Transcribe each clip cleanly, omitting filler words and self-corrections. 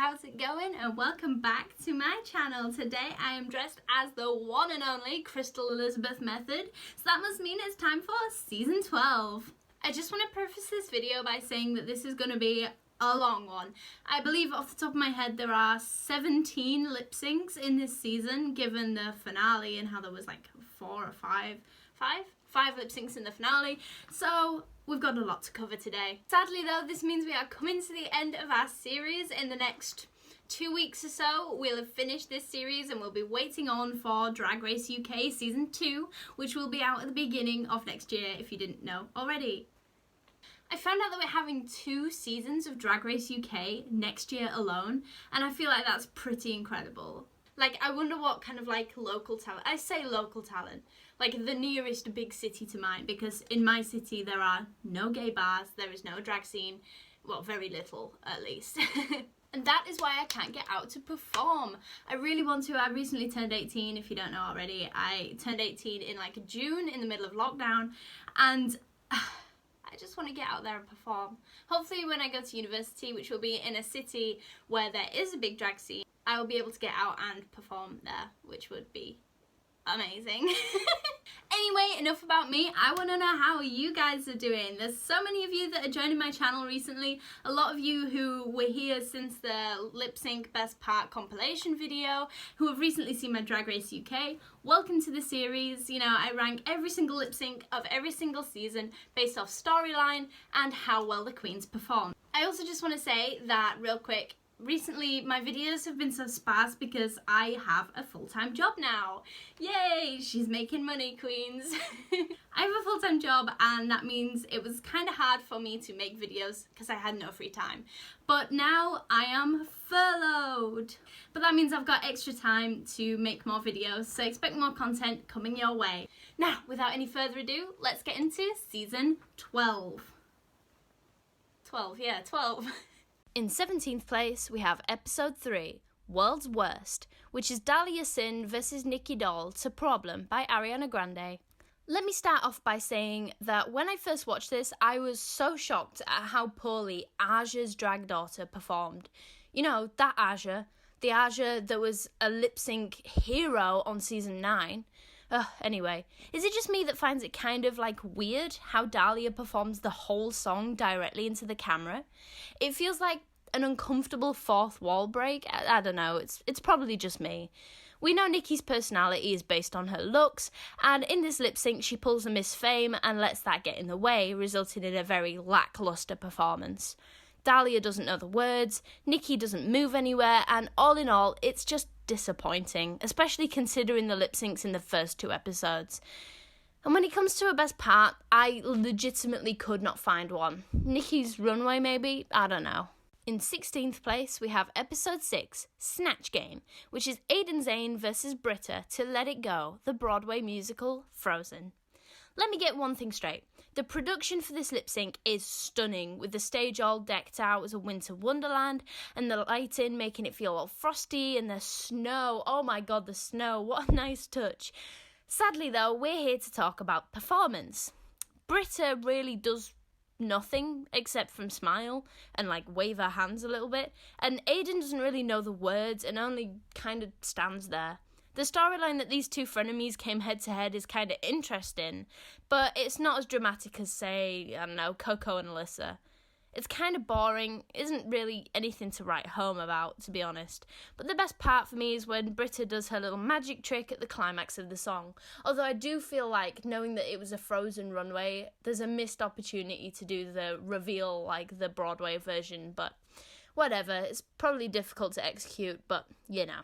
how's it going? And welcome back to my channel. Today I am dressed as the one and only Crystal Elizabeth Method, so that must mean it's time for season 12. I just want to preface this video by saying that this is going to be a long one. I believe off the top of my head there are 17 lip syncs in this season, given the finale and how there was like five lip syncs in the finale, so we've got a lot to cover today. Sadly though, this means we are coming to the end of our series. In the next 2 weeks or so, we'll have finished this series and we'll be waiting on for Drag Race UK Season 2, which will be out at the beginning of next year if you didn't know already. I found out that we're having 2 seasons of Drag Race UK next year alone, and I feel like that's pretty incredible. Like, I wonder what kind of like local talent, I say local talent, like the nearest big city to mine, because in my city there are no gay bars, there is no drag scene, well, very little at least. And that is why I can't get out to perform. I really want to. I recently turned 18, if you don't know already. I turned 18 in like June in the middle of lockdown, and I just want to get out there and perform. Hopefully when I go to university, which will be in a city where there is a big drag scene, I will be able to get out and perform there, which would be amazing. Anyway, enough about me. I want to know how you guys are doing. There's so many of you that are joining my channel recently. A lot of you who were here since the lip sync best part compilation video, who have recently seen my Drag Race UK. Welcome to the series. You know, I rank every single lip sync of every single season based off storyline and how well the queens perform. I also just want to say that real quick, recently my videos have been so sparse because I have a full-time job now. Yay, she's making money, queens. I have a full-time job, and that means it was kind of hard for me to make videos because I had no free time. But now I am furloughed. But that means I've got extra time to make more videos, so expect more content coming your way. Now, without any further ado, let's get into season 12. 12. In 17th place, we have episode 3, World's Worst, which is Dahlia Sin vs Nikki Doll to Problem by Ariana Grande. Let me start off by saying that when I first watched this, I was so shocked at how poorly Aja's drag daughter performed. You know, that Aja, the Aja that was a lip sync hero on season 9. Anyway, is it just me that finds it kind of like weird how Dahlia performs the whole song directly into the camera? It feels like an uncomfortable fourth wall break. I don't know, it's probably just me. We know Nikki's personality is based on her looks, and in this lip sync she pulls a Miss Fame and lets that get in the way, resulting in a very lackluster performance. Dahlia doesn't know the words, Nikki doesn't move anywhere, and all in all, it's just disappointing, especially considering the lip syncs in the first 2 episodes. And when it comes to a best part, I legitimately could not find one. Nikki's runway maybe? I don't know. In 16th place, we have episode 6, Snatch Game, which is Aiden Zane versus Britta to Let It Go, the Broadway musical Frozen. Let me get one thing straight. The production for this lip sync is stunning, with the stage all decked out as a winter wonderland, and the lighting making it feel all frosty, and the snow, oh my god, the snow, what a nice touch. Sadly though, we're here to talk about performance. Britta really does nothing except from smile and like wave her hands a little bit, and Aiden doesn't really know the words and only kind of stands there. The storyline that these 2 frenemies came head to head is kind of interesting, but it's not as dramatic as, say, I don't know, Coco and Alyssa. It's kind of boring, isn't really anything to write home about, to be honest. But the best part for me is when Britta does her little magic trick at the climax of the song. Although I do feel like, knowing that it was a Frozen runway, there's a missed opportunity to do the reveal like the Broadway version, but whatever, it's probably difficult to execute, but you know.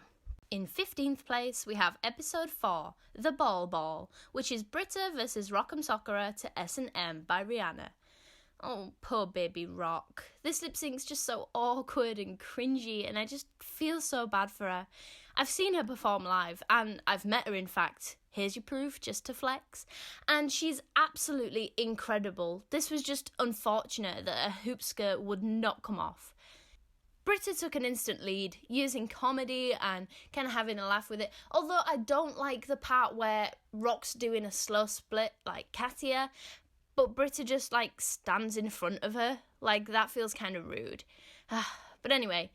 In 15th place, we have episode 4, The Ball Ball, which is Britta vs Rock'em Sockera to S&M by Rihanna. Oh, poor baby Rock. This lip sync's just so awkward and cringy, and I just feel so bad for her. I've seen her perform live, and I've met her in fact. Here's your proof, just to flex. And she's absolutely incredible. This was just unfortunate that her hoop skirt would not come off. Britta took an instant lead, using comedy and kind of having a laugh with it. Although I don't like the part where Rock's doing a slow split like Katia, but Britta just like stands in front of her. Like, that feels kind of rude. But anyway,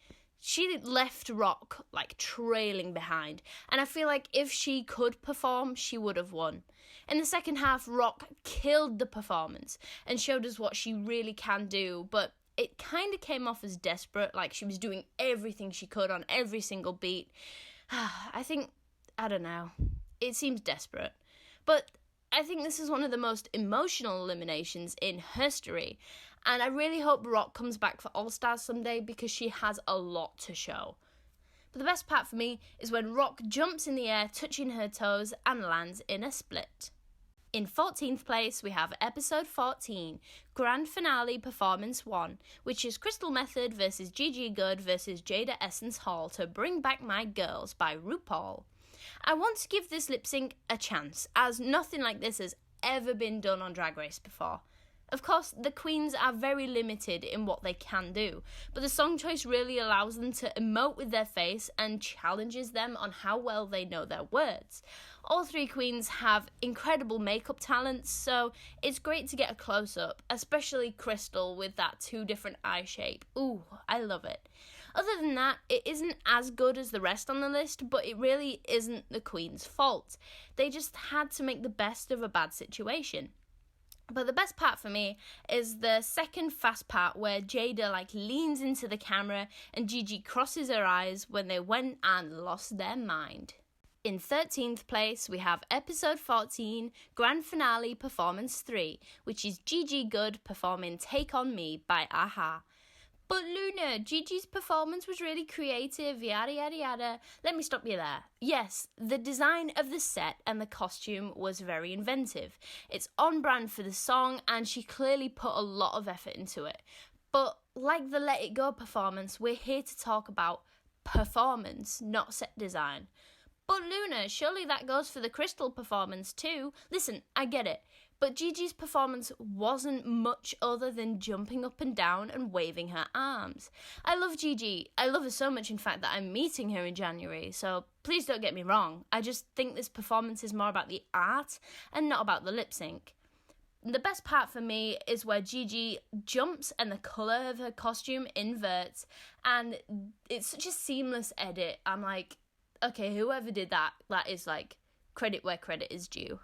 she left Rock like trailing behind, and I feel like if she could perform, she would have won. In the second half, Rock killed the performance and showed us what she really can do, but it kind of came off as desperate, like she was doing everything she could on every single beat. I don't know, it seems desperate. But I think this is one of the most emotional eliminations in history, and I really hope Rock comes back for All Stars someday because she has a lot to show. But the best part for me is when Rock jumps in the air, touching her toes, and lands in a split. In 14th place, we have episode 14, Grand Finale Performance 1, which is Crystal Method versus Gigi Goode versus Jada Essence Hall to Bring Back My Girls by RuPaul. I want to give this lip sync a chance, as nothing like this has ever been done on Drag Race before. Of course, the queens are very limited in what they can do, but the song choice really allows them to emote with their face and challenges them on how well they know their words. All three queens have incredible makeup talents, so it's great to get a close-up, especially Crystal with that 2 different eye shape. Ooh, I love it. Other than that, it isn't as good as the rest on the list, but it really isn't the queen's fault. They just had to make the best of a bad situation. But the best part for me is the second fast part where Jada leans into the camera and Gigi crosses her eyes when they went and lost their mind. In 13th place, we have episode 14, Grand Finale Performance 3, which is Gigi Goode performing Take On Me by a-ha. But Luna, Gigi's performance was really creative, yada yada yada. Let me stop you there. Yes, the design of the set and the costume was very inventive. It's on brand for the song and she clearly put a lot of effort into it. But like the Let It Go performance, we're here to talk about performance, not set design. But Luna, surely that goes for the Crystal performance too. Listen, I get it. But Gigi's performance wasn't much other than jumping up and down and waving her arms. I love Gigi. I love her so much, in fact, that I'm meeting her in January, so please don't get me wrong. I just think this performance is more about the art and not about the lip sync. The best part for me is where Gigi jumps and the colour of her costume inverts, and it's such a seamless edit. I'm like, okay, whoever did that, that is credit where credit is due.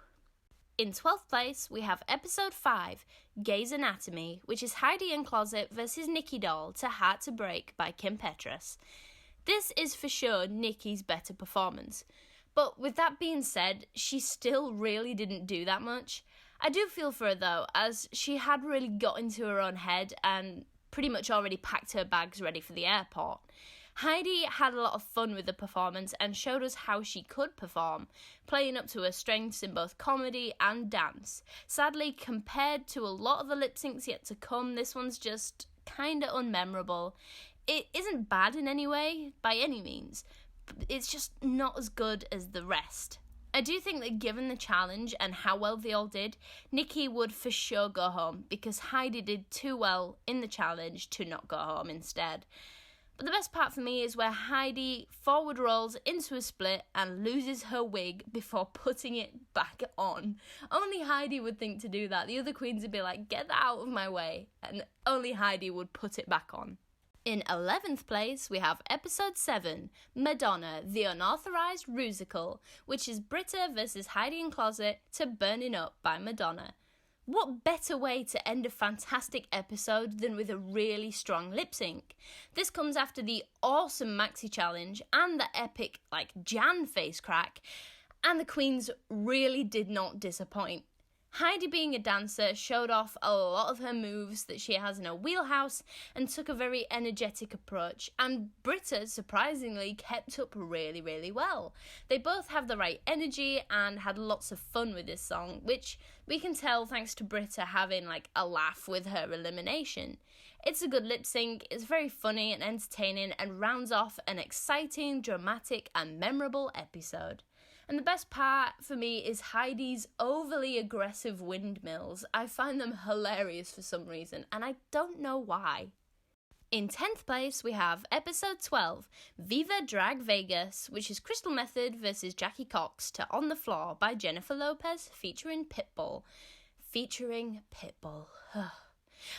In 12th place, we have episode 5, Gay's Anatomy, which is Heidi N Closet versus Nikki Doll to Heart to Break by Kim Petras. This is for sure Nikki's better performance. But with that being said, she still really didn't do that much. I do feel for her though, as she had really got into her own head and pretty much already packed her bags ready for the airport. Heidi had a lot of fun with the performance and showed us how she could perform, playing up to her strengths in both comedy and dance. Sadly, compared to a lot of the lip syncs yet to come, this one's just kinda unmemorable. It isn't bad in any way, by any means, but it's just not as good as the rest. I do think that given the challenge and how well they all did, Nikki would for sure go home because Heidi did too well in the challenge to not go home instead. But the best part for me is where Heidi forward rolls into a split and loses her wig before putting it back on. Only Heidi would think to do that. The other queens would be like, get that out of my way. And only Heidi would put it back on. In 11th place, we have episode 7, Madonna, the Unauthorized Rusical, which is Britta versus Heidi N Closet to Burning Up by Madonna. What better way to end a fantastic episode than with a really strong lip sync? This comes after the awesome maxi challenge and the epic Jan face crack, and the queens really did not disappoint. Heidi, being a dancer, showed off a lot of her moves that she has in her wheelhouse and took a very energetic approach, and Britta surprisingly kept up really, really well. They both have the right energy and had lots of fun with this song, which we can tell thanks to Britta having a laugh with her elimination. It's a good lip sync, it's very funny and entertaining, and rounds off an exciting, dramatic and memorable episode. And the best part for me is Heidi's overly aggressive windmills. I find them hilarious for some reason, and I don't know why. In 10th place, we have episode 12, Viva Drag Vegas, which is Crystal Method versus Jackie Cox to On the Floor by Jennifer Lopez featuring Pitbull.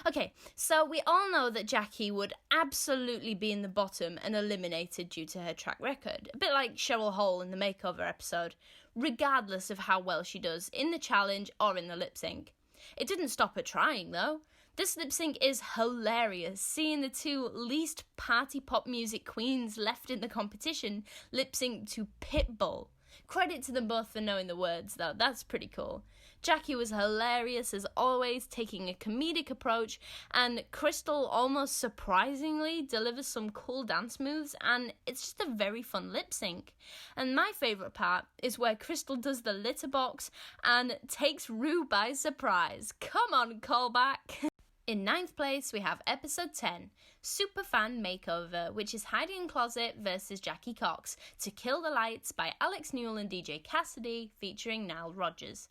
Okay, so we all know that Jackie would absolutely be in the bottom and eliminated due to her track record. A bit like Cheryl Hole in the makeover episode, regardless of how well she does in the challenge or in the lip sync. It didn't stop her trying though. This lip sync is hilarious, seeing the two least party pop music queens left in the competition lip sync to Pitbull. Credit to them both for knowing the words though, that's pretty cool. Jackie was hilarious as always, taking a comedic approach, and Crystal almost surprisingly delivers some cool dance moves, and it's just a very fun lip sync. And my favourite part is where Crystal does the litter box and takes Ru by surprise. Come on, callback! In 9th place, we have episode 10, Superfan Makeover, which is Heidi in Closet versus Jackie Cox to Kill the Lights by Alex Newell and DJ Cassidy, featuring Nile Rodgers.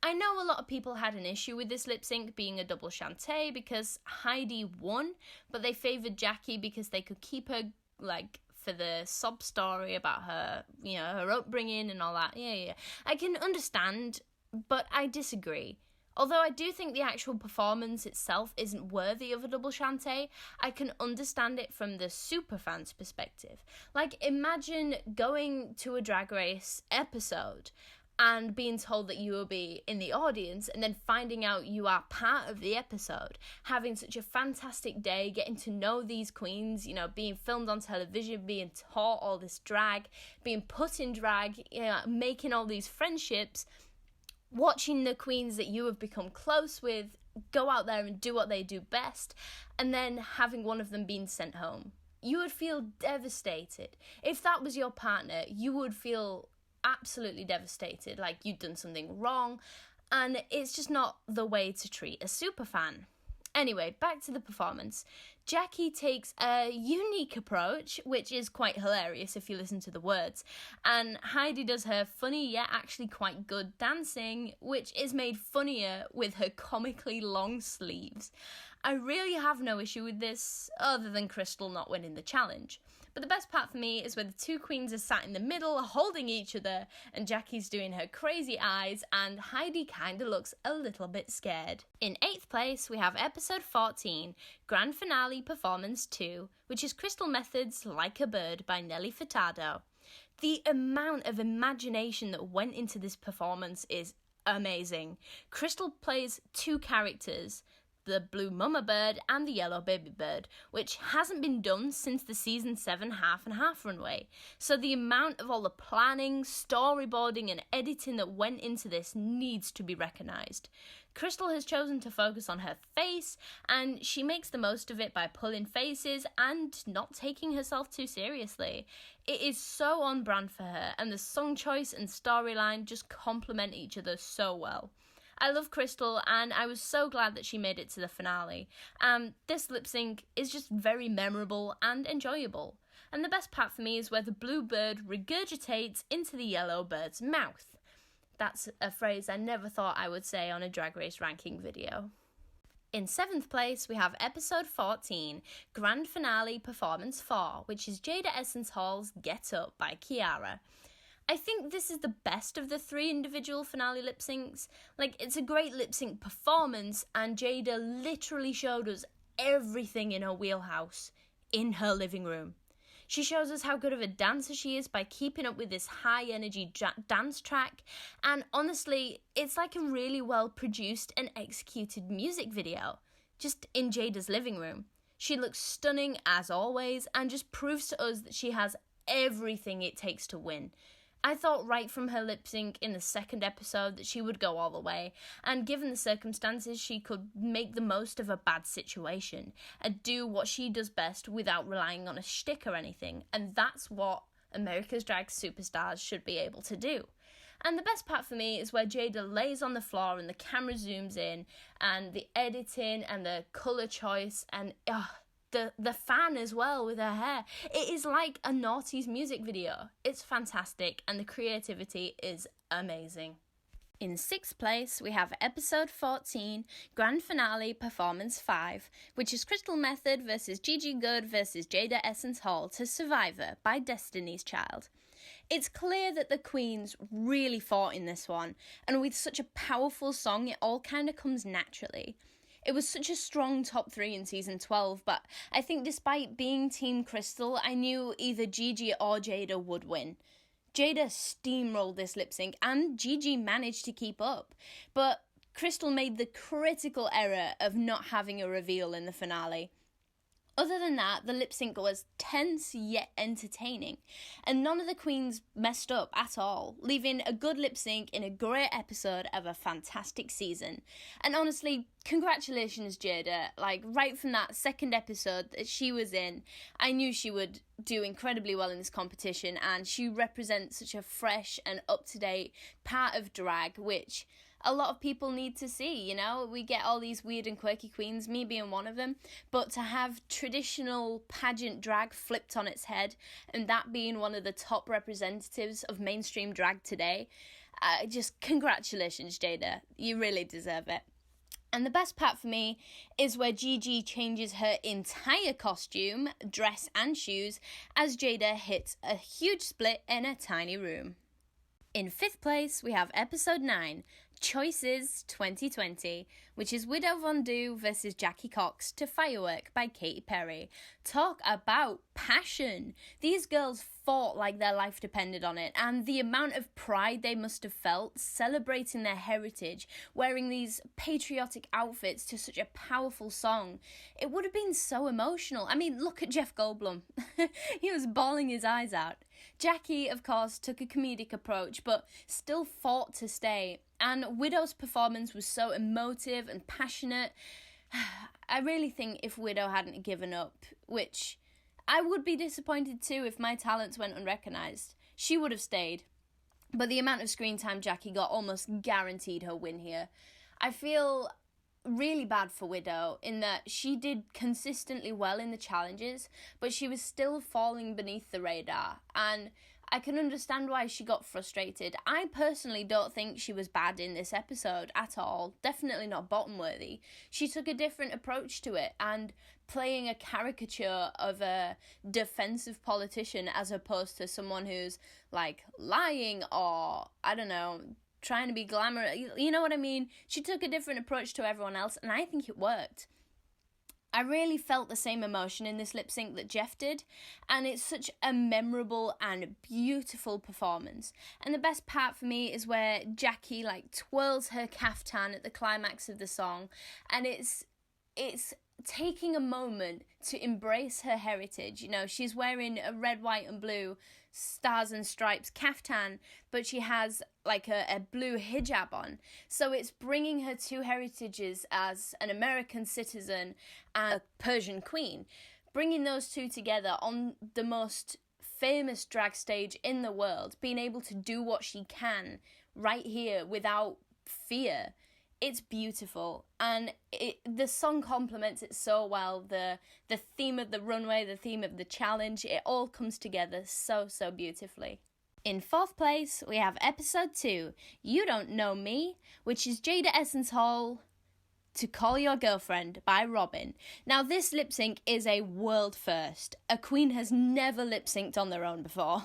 I know a lot of people had an issue with this lip sync being a double chantay because Heidi won, but they favoured Jackie because they could keep her, for the sob story about her, her upbringing and all that. Yeah. I can understand, but I disagree. Although I do think the actual performance itself isn't worthy of a double chantay, I can understand it from the superfan's perspective. Imagine going to a Drag Race episode and being told that you will be in the audience and then finding out you are part of the episode, having such a fantastic day, getting to know these queens, being filmed on television, being taught all this drag, being put in drag, making all these friendships, watching the queens that you have become close with go out there and do what they do best, and then having one of them being sent home. You would feel devastated. If that was your partner, you would feel absolutely devastated, like you'd done something wrong, and it's just not the way to treat a superfan. Anyway, back to the performance. Jackie takes a unique approach, which is quite hilarious if you listen to the words, and Heidi does her funny yet actually quite good dancing, which is made funnier with her comically long sleeves. I really have no issue with this, other than Crystal not winning the challenge. But the best part for me is where the two queens are sat in the middle holding each other and Jackie's doing her crazy eyes and Heidi kinda looks a little bit scared. In 8th place, we have episode 14, Grand Finale Performance 2, which is Crystal Method's Like a Bird by Nelly Furtado. The amount of imagination that went into this performance is amazing. Crystal plays two characters, the blue mama bird and the yellow baby bird, which hasn't been done since the season 7 half and half runway. So the amount of all the planning, storyboarding and editing that went into this needs to be recognised. Crystal has chosen to focus on her face, and she makes the most of it by pulling faces and not taking herself too seriously. It is so on brand for her, and the song choice and storyline just complement each other so well. I love Crystal, and I was so glad that she made it to the finale. This lip sync is just very memorable and enjoyable. And the best part for me is where the blue bird regurgitates into the yellow bird's mouth. That's a phrase I never thought I would say on a Drag Race ranking video. In 7th place, we have episode 14, Grand Finale Performance 4, which is Jada Essence Hall's Get Up by Kiara. I think this is the best of the 3 individual finale lip syncs. It's a great lip sync performance, and Jada literally showed us everything in her wheelhouse in her living room. She shows us how good of a dancer she is by keeping up with this high energy dance track, and honestly, it's like a really well produced and executed music video, just in Jada's living room. She looks stunning as always, and just proves to us that she has everything it takes to win. I thought right from her lip sync in the 2nd episode that she would go all the way, and given the circumstances, she could make the most of a bad situation and do what she does best without relying on a shtick or anything, and that's what America's Drag Superstars should be able to do. And the best part for me is where Jada lays on the floor and the camera zooms in, and the editing and the colour choice and the fan as well with her hair. It is like a noughties music video. It's fantastic and the creativity is amazing. In 6th place, we have episode 14, Grand Finale Performance 5, which is Crystal Method versus Gigi Good versus Jada Essence Hall to Survivor by Destiny's Child. It's clear that the queens really fought in this one, and with such a powerful song, it all kind of comes naturally. It was such a strong top 3 in season 12, but I think despite being Team Crystal, I knew either Gigi or Jada would win. Jada steamrolled this lip sync and Gigi managed to keep up, but Crystal made the critical error of not having a reveal in the finale. Other than that, the lip sync was tense yet entertaining, and none of the queens messed up at all, leaving a good lip sync in a great episode of a fantastic season. And honestly, congratulations, Jada. Like, right from that second episode that she was in, I knew she would do incredibly well in this competition, and she represents such a fresh and up-to-date part of drag, which a lot of people need to see, you know? We get all these weird and quirky queens, me being one of them, but to have traditional pageant drag flipped on its head, and that being one of the top representatives of mainstream drag today, just congratulations, Jada. You really deserve it. And the best part for me is where Gigi changes her entire costume, dress and shoes as Jada hits a huge split in a tiny room. In 5th place, we have episode 9, Choices 2020, which is Widow Von Du versus Jackie Cox to Firework by Katy Perry. Talk about passion. These girls fought like their life depended on it, and the amount of pride they must have felt celebrating their heritage, wearing these patriotic outfits to such a powerful song. It would have been so emotional. I mean, look at Jeff Goldblum. He was bawling his eyes out. Jackie, of course, took a comedic approach, but still fought to stay. And Widow's performance was so emotive and passionate. I really think if Widow hadn't given up, which I would be disappointed too if my talents went unrecognised, she would have stayed. But the amount of screen time Jackie got almost guaranteed her win here. I feel really bad for Widow in that she did consistently well in the challenges, but she was still falling beneath the radar, and I can understand why she got frustrated. I personally don't think she was bad in this episode at all. Definitely not bottom worthy. She took a different approach to it, and playing a caricature of a defensive politician as opposed to someone who's like lying or, I don't know, trying to be glamorous. You know what I mean? She took a different approach to everyone else, and I think it worked. I really felt the same emotion in this lip sync that Jeff did, and it's such a memorable and beautiful performance. And the best part for me is where Jackie twirls her caftan at the climax of the song, and it's taking a moment to embrace her heritage. You know, she's wearing a red, white and blue stars and stripes caftan, but she has a blue hijab on. So it's bringing her two heritages as an American citizen and a Persian queen, bringing those two together on the most famous drag stage in the world, being able to do what she can right here without fear. It's beautiful, and the song complements it so well. The theme of the runway, the theme of the challenge, it all comes together so beautifully. In 4th place, we have episode 2, You Don't Know Me, which is Jada Essence Hall to Call Your Girlfriend by Robin. Now, this lip sync is a world first. A queen has never lip synced on their own before.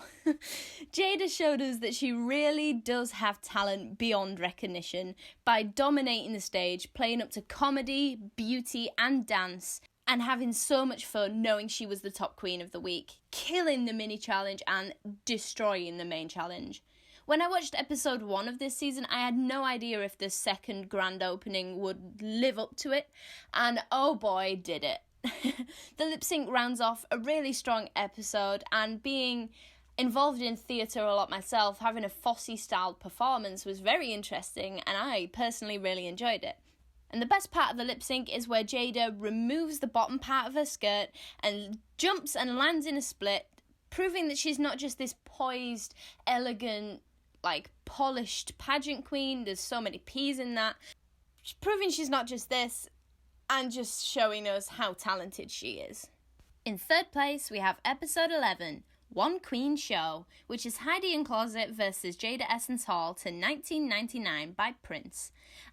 Jada showed us that she really does have talent beyond recognition by dominating the stage, playing up to comedy, beauty, and dance, and having so much fun knowing she was the top queen of the week, killing the mini challenge and destroying the main challenge. When I watched episode 1 of this season, I had no idea if the second grand opening would live up to it, and oh boy, did it. The lip sync rounds off a really strong episode, and being involved in theatre a lot myself, having a Fosse-styled performance was very interesting, and I personally really enjoyed it. And the best part of the lip sync is where Jada removes the bottom part of her skirt and jumps and lands in a split, proving that she's not just this poised, elegant, polished pageant queen. There's so many P's in that. She's proving she's not just this, and just showing us how talented she is. In 3rd place, we have episode 11, One Queen Show, which is Heidi N Closet versus Jada Essence Hall to 1999 by Prince.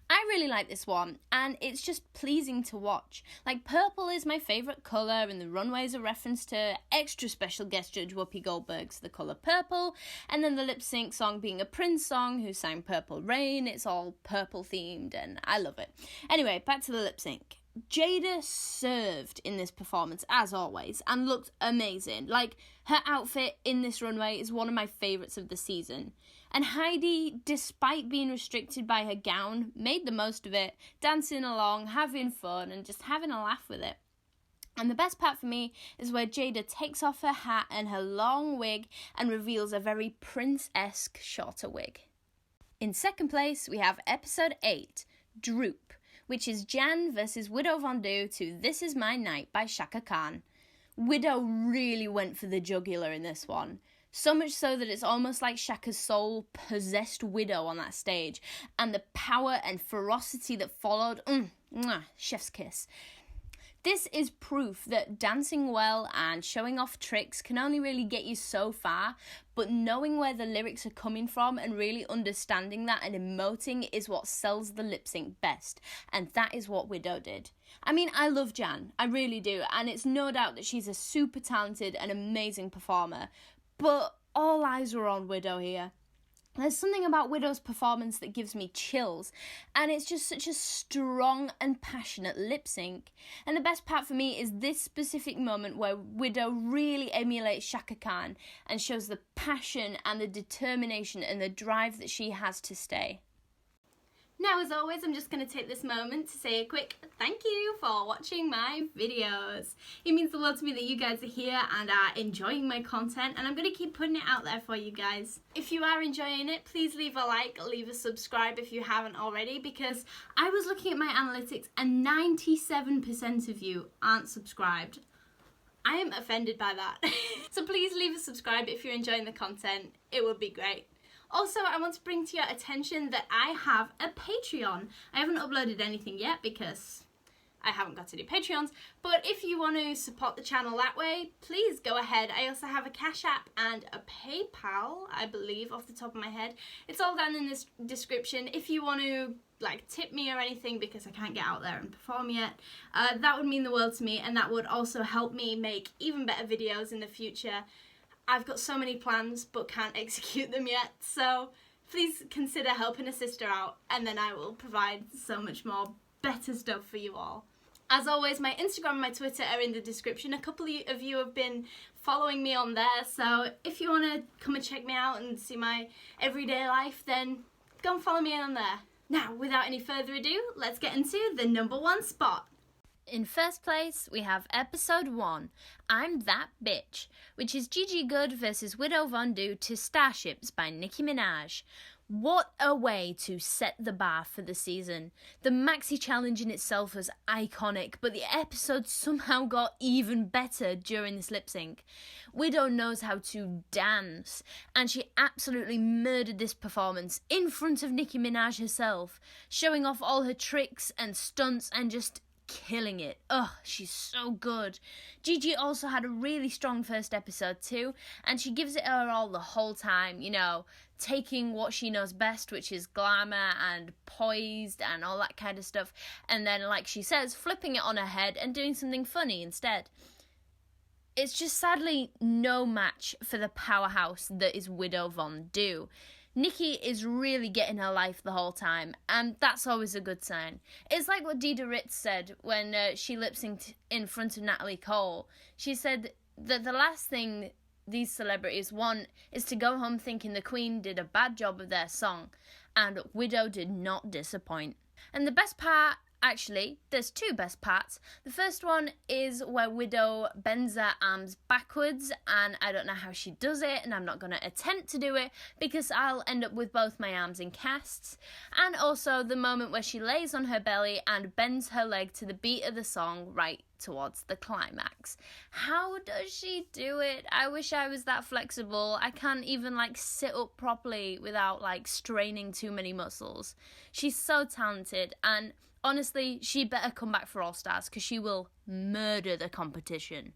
I really like this one, and it's just pleasing to watch. Like, purple is my favourite colour, and the runway is a reference to extra special guest judge Whoopi Goldberg's The Colour Purple, and then the lip sync song being a Prince song who sang Purple Rain. It's all purple themed, and I love it. Anyway, back to the lip sync. Jada served in this performance, as always, and looked amazing. Like, her outfit in this runway is one of my favourites of the season. And Heidi, despite being restricted by her gown, made the most of it, dancing along, having fun, and just having a laugh with it. And the best part for me is where Jada takes off her hat and her long wig and reveals a very Prince-esque shorter wig. In second place, we have episode 8, Droop, which is Jan versus Widow Von'Du to This Is My Night by Chaka Khan. Widow really went for the jugular in this one. So much so that it's almost like Shaka's soul possessed Widow on that stage. And the power and ferocity that followed, chef's kiss. This is proof that dancing well and showing off tricks can only really get you so far, but knowing where the lyrics are coming from and really understanding that and emoting is what sells the lip sync best, and that is what Widow did. I mean, I love Jan, I really do, and it's no doubt that she's a super talented and amazing performer, but all eyes were on Widow here. There's something about Widow's performance that gives me chills, and it's just such a strong and passionate lip sync. And the best part for me is this specific moment where Widow really emulates Chaka Khan and shows the passion and the determination and the drive that she has to stay. Now, as always, I'm just going to take this moment to say a quick thank you for watching my videos. It means the world to me that you guys are here and are enjoying my content, and I'm going to keep putting it out there for you guys. If you are enjoying it, please leave a like, leave a subscribe if you haven't already, because I was looking at my analytics and 97% of you aren't subscribed. I am offended by that. So please leave a subscribe if you're enjoying the content. It would be great. Also, I want to bring to your attention that I have a Patreon. I haven't uploaded anything yet because I haven't got to do Patreons, but if you want to support the channel that way, please go ahead. I also have a Cashapp and a PayPal, I believe, off the top of my head. It's all down in this description. If you want to tip me or anything because I can't get out there and perform yet, that would mean the world to me, and that would also help me make even better videos in the future. I've got so many plans but can't execute them yet, so please consider helping a sister out, and then I will provide so much more better stuff for you all. As always, my Instagram and my Twitter are in the description. A couple of you have been following me on there, so if you want to come and check me out and see my everyday life, then go and follow me on there. Now, without any further ado, let's get into the number one spot. In first place, we have episode 1, I'm That Bitch, which is Gigi Goode versus Widow Von'Du to Starships by Nicki Minaj. What a way to set the bar for the season. The maxi challenge in itself was iconic, but the episode somehow got even better during this lip sync. Widow knows how to dance, and she absolutely murdered this performance in front of Nicki Minaj herself, showing off all her tricks and stunts and just killing it. Ugh, she's so good. Gigi also had a really strong first episode too, and she gives it her all the whole time, you know, taking what she knows best, which is glamour and poised and all that kind of stuff, and then, like she says, flipping it on her head and doing something funny instead. It's just sadly no match for the powerhouse that is Widow Von'Du. Nicki is really getting her life the whole time, and that's always a good sign. It's like what Dida Ritz said when she lip-synced in front of Natalie Cole. She said that the last thing these celebrities want is to go home thinking the Queen did a bad job of their song, and Widow did not disappoint. And the best part, actually, there's two best parts. The first one is where Widow bends her arms backwards, and I don't know how she does it, and I'm not going to attempt to do it because I'll end up with both my arms in casts. And also the moment where she lays on her belly and bends her leg to the beat of the song right towards the climax. How does she do it? I wish I was that flexible. I can't even sit up properly without straining too many muscles. She's so talented, and honestly, she better come back for All Stars because she will murder the competition.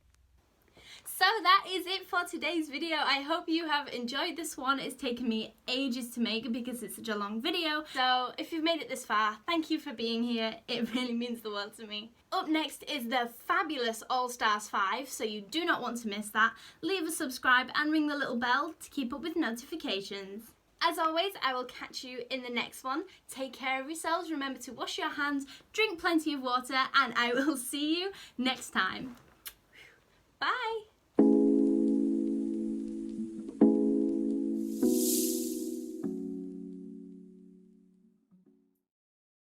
So that is it for today's video. I hope you have enjoyed this one. It's taken me ages to make because it's such a long video. So if you've made it this far, thank you for being here. It really means the world to me. Up next is the fabulous All Stars 5, so you do not want to miss that. Leave a subscribe and ring the little bell to keep up with notifications. As always, I will catch you in the next one. Take care of yourselves, remember to wash your hands, drink plenty of water, and I will see you next time.